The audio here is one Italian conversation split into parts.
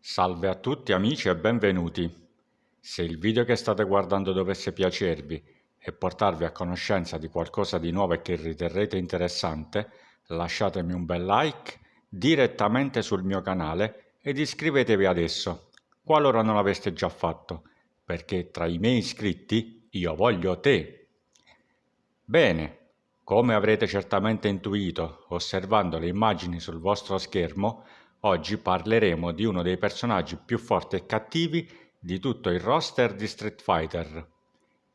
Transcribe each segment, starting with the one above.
Salve a tutti amici e benvenuti. Se il video che state guardando dovesse piacervi e portarvi a conoscenza di qualcosa di nuovo e che riterrete interessante, lasciatemi un bel like direttamente sul mio canale ed iscrivetevi adesso, qualora non l'aveste già fatto, perché tra i miei iscritti io voglio te. Bene, come avrete certamente intuito osservando le immagini sul vostro schermo, oggi parleremo di uno dei personaggi più forti e cattivi di tutto il roster di Street Fighter.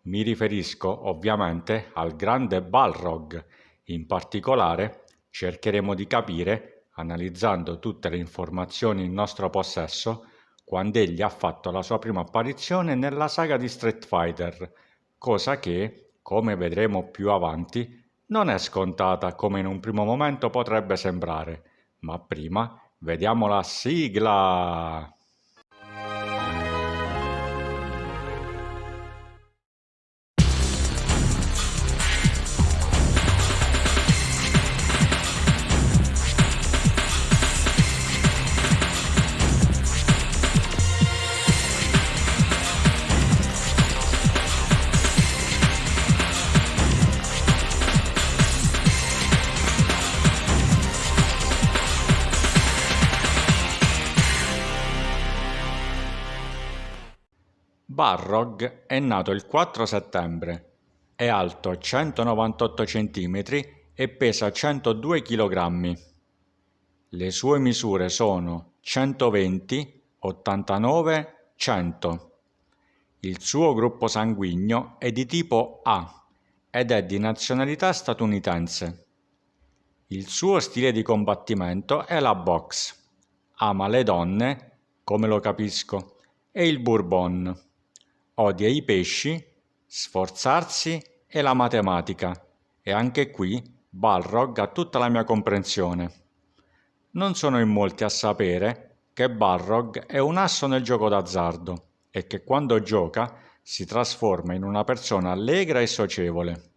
Mi riferisco ovviamente al grande Balrog. In particolare cercheremo di capire, analizzando tutte le informazioni in nostro possesso, quando egli ha fatto la sua prima apparizione nella saga di Street Fighter, cosa che, come vedremo più avanti, non è scontata come in un primo momento potrebbe sembrare. Ma prima vediamo la sigla! Balrog è nato il 4 settembre, è alto 198 cm e pesa 102 kg. Le sue misure sono 120, 89, 100. Il suo gruppo sanguigno è di tipo A ed è di nazionalità statunitense. Il suo stile di combattimento è la box. Ama le donne, come lo capisco, e il bourbon. Odia i pesci, sforzarsi e la matematica. E anche qui Balrog ha tutta la mia comprensione. Non sono in molti a sapere che Balrog è un asso nel gioco d'azzardo e che quando gioca si trasforma in una persona allegra e socievole.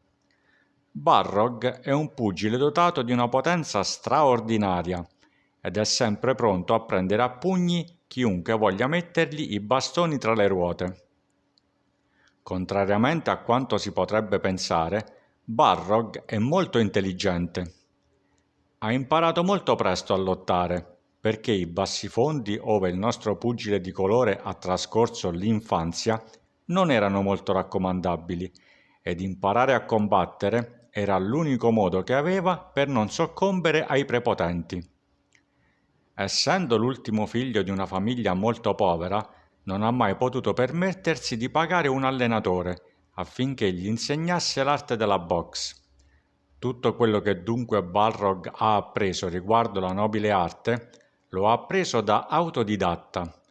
Balrog è un pugile dotato di una potenza straordinaria ed è sempre pronto a prendere a pugni chiunque voglia mettergli i bastoni tra le ruote. Contrariamente a quanto si potrebbe pensare, Balrog è molto intelligente. Ha imparato molto presto a lottare, perché i bassifondi ove il nostro pugile di colore ha trascorso l'infanzia non erano molto raccomandabili ed imparare a combattere era l'unico modo che aveva per non soccombere ai prepotenti. Essendo l'ultimo figlio di una famiglia molto povera, non ha mai potuto permettersi di pagare un allenatore affinché gli insegnasse l'arte della box. Tutto quello che dunque Balrog ha appreso riguardo la nobile arte lo ha appreso da autodidatta,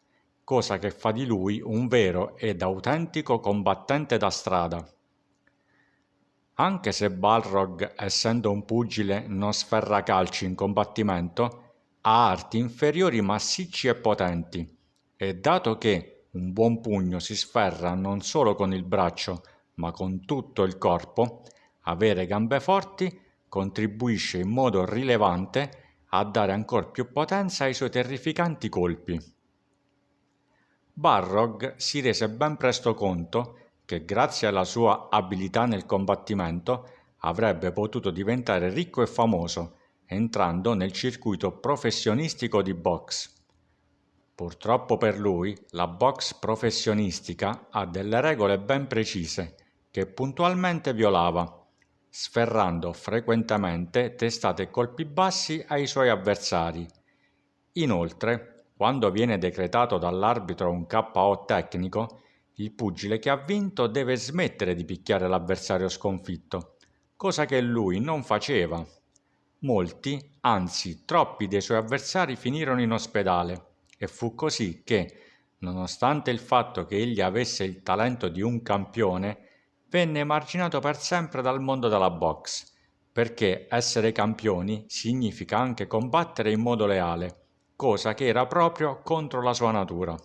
cosa che fa di lui un vero ed autentico combattente da strada. Anche se Balrog, essendo un pugile, non sferra calci in combattimento, ha arti inferiori massicci e potenti, e dato che un buon pugno si sferra non solo con il braccio, ma con tutto il corpo, avere gambe forti contribuisce in modo rilevante a dare ancora più potenza ai suoi terrificanti colpi. Balrog si rese ben presto conto che grazie alla sua abilità nel combattimento avrebbe potuto diventare ricco e famoso, entrando nel circuito professionistico di box. Purtroppo per lui, la box professionistica ha delle regole ben precise che puntualmente violava, sferrando frequentemente testate e colpi bassi ai suoi avversari. Inoltre, quando viene decretato dall'arbitro un KO tecnico, il pugile che ha vinto deve smettere di picchiare l'avversario sconfitto, cosa che lui non faceva. Molti, anzi troppi dei suoi avversari finirono in ospedale e fu così che, nonostante il fatto che egli avesse il talento di un campione, venne emarginato per sempre dal mondo della box, perché essere campioni significa anche combattere in modo leale, cosa che era proprio contro la sua natura.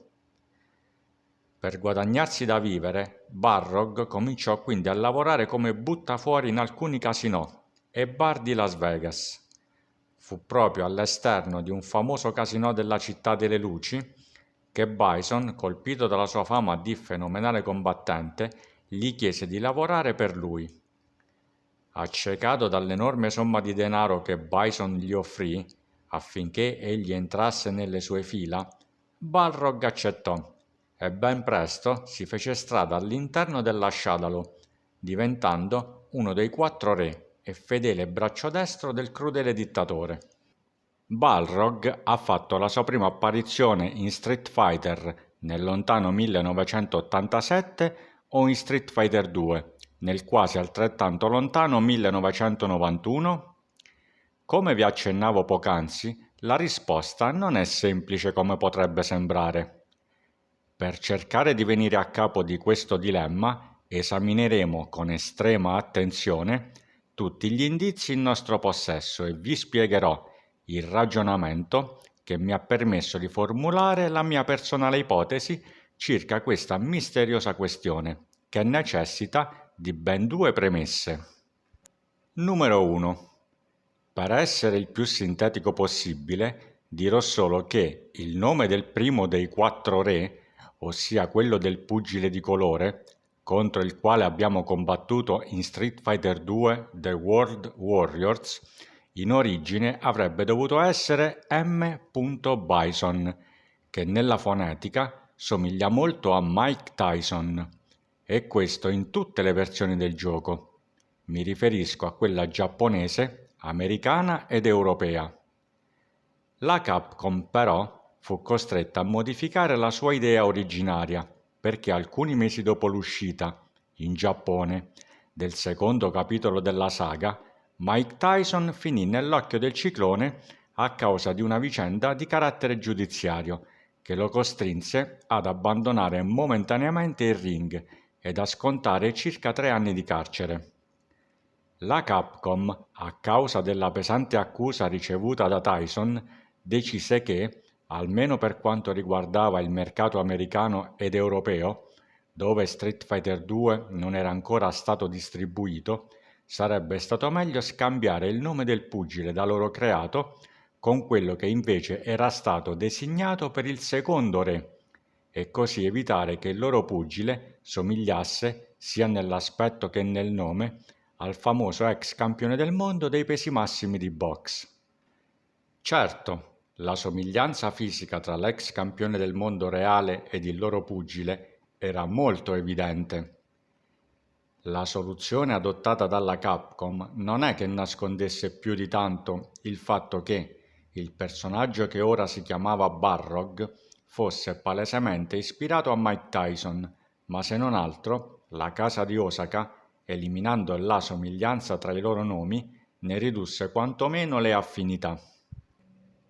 Per guadagnarsi da vivere, Balrog cominciò quindi a lavorare come buttafuori in alcuni casinò e bar di Las Vegas. Fu proprio all'esterno di un famoso casinò della Città delle Luci, che Bison, colpito dalla sua fama di fenomenale combattente, gli chiese di lavorare per lui. Accecato dall'enorme somma di denaro che Bison gli offrì affinché egli entrasse nelle sue fila, Balrog accettò e ben presto si fece strada all'interno della Shadalo, diventando uno dei 4 re e fedele braccio destro del crudele dittatore. Balrog ha fatto la sua prima apparizione in Street Fighter nel lontano 1987 o in Street Fighter 2 nel quasi altrettanto lontano 1991? Come vi accennavo poc'anzi, la risposta non è semplice come potrebbe sembrare. Per cercare di venire a capo di questo dilemma, esamineremo con estrema attenzione tutti gli indizi in nostro possesso e vi spiegherò il ragionamento che mi ha permesso di formulare la mia personale ipotesi circa questa misteriosa questione, che necessita di ben 2 premesse. Numero 1. Per essere il più sintetico possibile, dirò solo che il nome del primo dei 4 re, ossia quello del pugile di colore, contro il quale abbiamo combattuto in Street Fighter 2 The World Warriors, in origine avrebbe dovuto essere M. Bison, che nella fonetica somiglia molto a Mike Tyson, e questo in tutte le versioni del gioco. Mi riferisco a quella giapponese, americana ed europea. La Capcom però fu costretta a modificare la sua idea originaria perché alcuni mesi dopo l'uscita, in Giappone, del secondo capitolo della saga, Mike Tyson finì nell'occhio del ciclone a causa di una vicenda di carattere giudiziario che lo costrinse ad abbandonare momentaneamente il ring ed a scontare circa 3 anni di carcere. La Capcom, a causa della pesante accusa ricevuta da Tyson, decise che, almeno per quanto riguardava il mercato americano ed europeo, dove Street Fighter 2 non era ancora stato distribuito, sarebbe stato meglio scambiare il nome del pugile da loro creato con quello che invece era stato designato per il secondo re, e così evitare che il loro pugile somigliasse, sia nell'aspetto che nel nome, al famoso ex campione del mondo dei pesi massimi di boxe. Certo, la somiglianza fisica tra l'ex campione del mondo reale ed il loro pugile era molto evidente. La soluzione adottata dalla Capcom non è che nascondesse più di tanto il fatto che il personaggio che ora si chiamava Balrog fosse palesemente ispirato a Mike Tyson, ma se non altro la casa di Osaka, eliminando la somiglianza tra i loro nomi, ne ridusse quantomeno le affinità.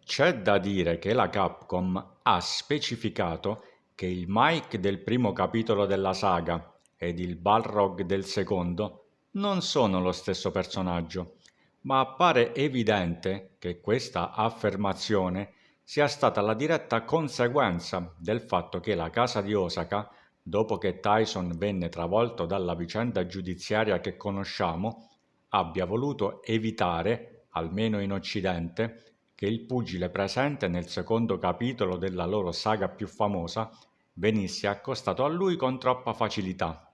C'è da dire che la Capcom ha specificato che il Mike del primo capitolo della saga ed il Balrog del secondo non sono lo stesso personaggio, ma appare evidente che questa affermazione sia stata la diretta conseguenza del fatto che la casa di Osaka, dopo che Tyson venne travolto dalla vicenda giudiziaria che conosciamo, abbia voluto evitare, almeno in Occidente, che il pugile presente nel secondo capitolo della loro saga più famosa venisse accostato a lui con troppa facilità.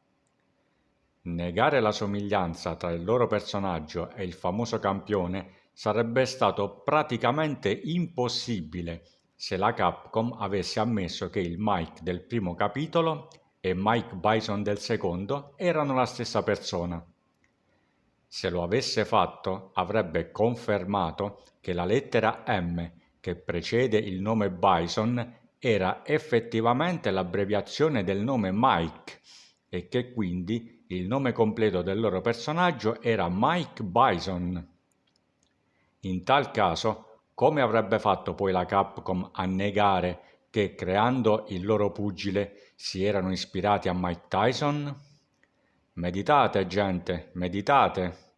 Negare la somiglianza tra il loro personaggio e il famoso campione sarebbe stato praticamente impossibile se la Capcom avesse ammesso che il Mike del primo capitolo e Mike Bison del secondo erano la stessa persona. Se lo avesse fatto, avrebbe confermato che la lettera M che precede il nome Bison era effettivamente l'abbreviazione del nome Mike e che quindi il nome completo del loro personaggio era Mike Bison. In tal caso, come avrebbe fatto poi la Capcom a negare che creando il loro pugile si erano ispirati a Mike Tyson? Meditate, gente, meditate.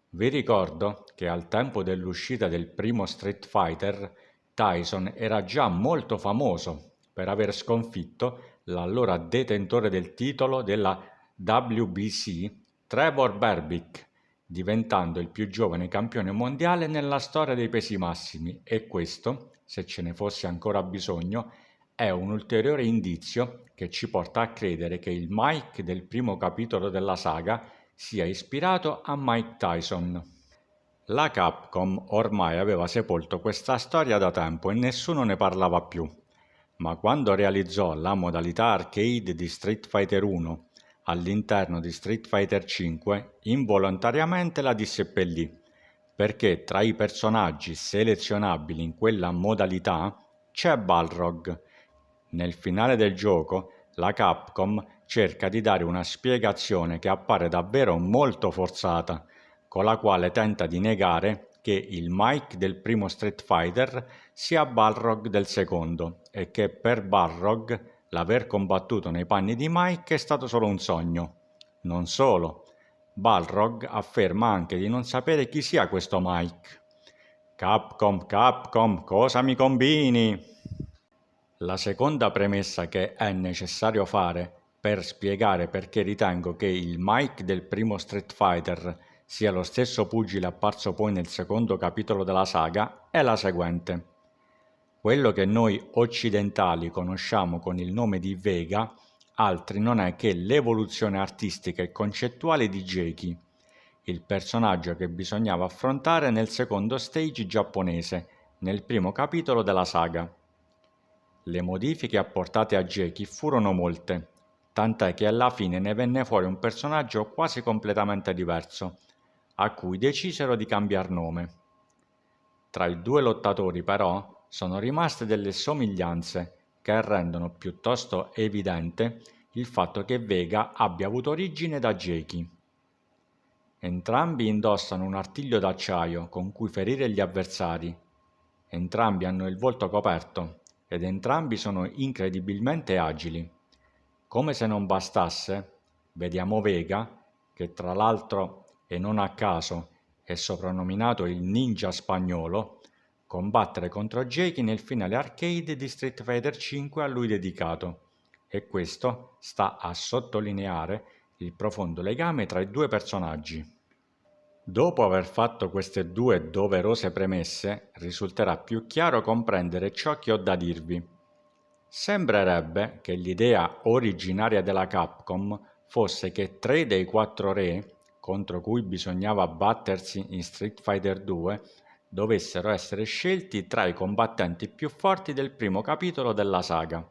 Vi ricordo che al tempo dell'uscita del primo Street Fighter, Tyson era già molto famoso per aver sconfitto l'allora detentore del titolo della WBC, Trevor Berbick, diventando il più giovane campione mondiale nella storia dei pesi massimi, e questo, se ce ne fosse ancora bisogno, è un ulteriore indizio che ci porta a credere che il Mike del primo capitolo della saga sia ispirato a Mike Tyson. La Capcom ormai aveva sepolto questa storia da tempo e nessuno ne parlava più, ma quando realizzò la modalità arcade di Street Fighter 1 all'interno di Street Fighter 5, involontariamente la disseppellì, perché tra i personaggi selezionabili in quella modalità c'è Balrog. Nel finale del gioco, la Capcom cerca di dare una spiegazione che appare davvero molto forzata, con la quale tenta di negare che il Mike del primo Street Fighter sia Balrog del secondo e che per Balrog l'aver combattuto nei panni di Mike è stato solo un sogno. Non solo, Balrog afferma anche di non sapere chi sia questo Mike. Capcom, cosa mi combini? La seconda premessa che è necessario fare per spiegare perché ritengo che il Mike del primo Street Fighter sia lo stesso pugile apparso poi nel secondo capitolo della saga è la seguente. Quello che noi occidentali conosciamo con il nome di Vega altri non è che l'evoluzione artistica e concettuale di Jeki, il personaggio che bisognava affrontare nel secondo stage giapponese, nel primo capitolo della saga. Le modifiche apportate a Jeki furono molte, tant'è che alla fine ne venne fuori un personaggio quasi completamente diverso, a cui decisero di cambiar nome. Tra i due lottatori però sono rimaste delle somiglianze che rendono piuttosto evidente il fatto che Vega abbia avuto origine da Jeki. Entrambi indossano un artiglio d'acciaio con cui ferire gli avversari, entrambi hanno il volto coperto ed entrambi sono incredibilmente agili. Come se non bastasse, vediamo Vega, che tra l'altro e non a caso è soprannominato il ninja spagnolo, combattere contro Jeki nel finale arcade di Street Fighter 5 a lui dedicato, e questo sta a sottolineare il profondo legame tra i due personaggi. Dopo aver fatto queste due doverose premesse, risulterà più chiaro comprendere ciò che ho da dirvi. Sembrerebbe che l'idea originaria della Capcom fosse che 3 dei 4 re, contro cui bisognava battersi in Street Fighter 2, dovessero essere scelti tra i combattenti più forti del primo capitolo della saga.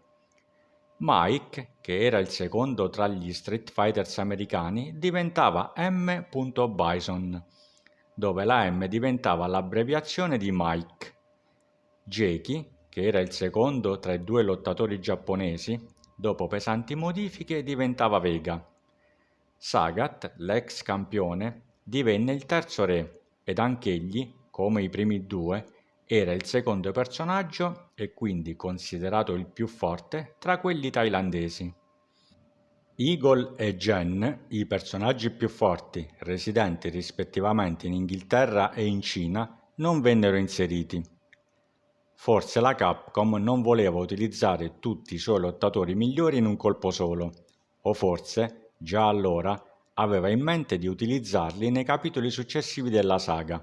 Mike, che era il secondo tra gli Street Fighters americani, diventava M. Bison, dove la M diventava l'abbreviazione di Mike. Jeki, che era il secondo tra i due lottatori giapponesi, dopo pesanti modifiche diventava Vega. Sagat, l'ex campione, divenne il terzo re ed anch'egli, come i primi due, era il secondo personaggio e quindi considerato il più forte tra quelli thailandesi. Eagle e Jen, i personaggi più forti, residenti rispettivamente in Inghilterra e in Cina, non vennero inseriti. Forse la Capcom non voleva utilizzare tutti i suoi lottatori migliori in un colpo solo, o forse, già allora, aveva in mente di utilizzarli nei capitoli successivi della saga,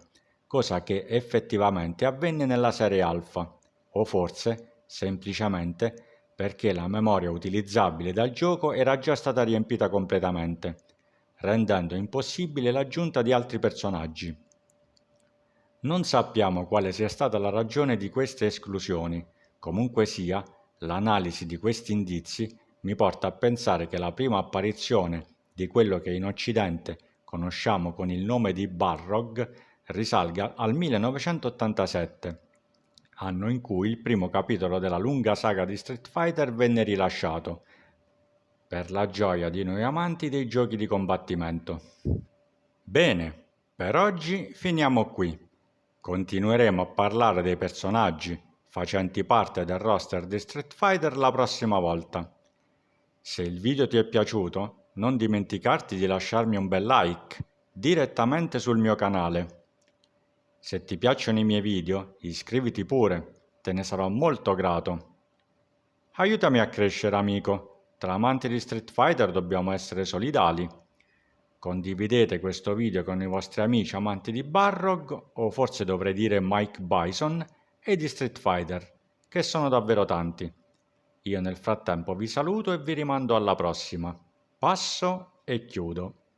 cosa che effettivamente avvenne nella serie Alpha, o forse, semplicemente, perché la memoria utilizzabile dal gioco era già stata riempita completamente, rendendo impossibile l'aggiunta di altri personaggi. Non sappiamo quale sia stata la ragione di queste esclusioni, comunque sia, l'analisi di questi indizi mi porta a pensare che la prima apparizione di quello che in Occidente conosciamo con il nome di Balrog risalga al 1987, anno in cui il primo capitolo della lunga saga di Street Fighter venne rilasciato, per la gioia di noi amanti dei giochi di combattimento. Bene, per oggi finiamo qui. Continueremo a parlare dei personaggi facenti parte del roster di Street Fighter la prossima volta. Se il video ti è piaciuto, non dimenticarti di lasciarmi un bel like direttamente sul mio canale. Se ti piacciono i miei video, iscriviti pure, te ne sarò molto grato. Aiutami a crescere, amico. Tra amanti di Street Fighter dobbiamo essere solidali. Condividete questo video con i vostri amici amanti di Balrog, o forse dovrei dire Mike Bison, e di Street Fighter, che sono davvero tanti. Io nel frattempo vi saluto e vi rimando alla prossima. Passo e chiudo.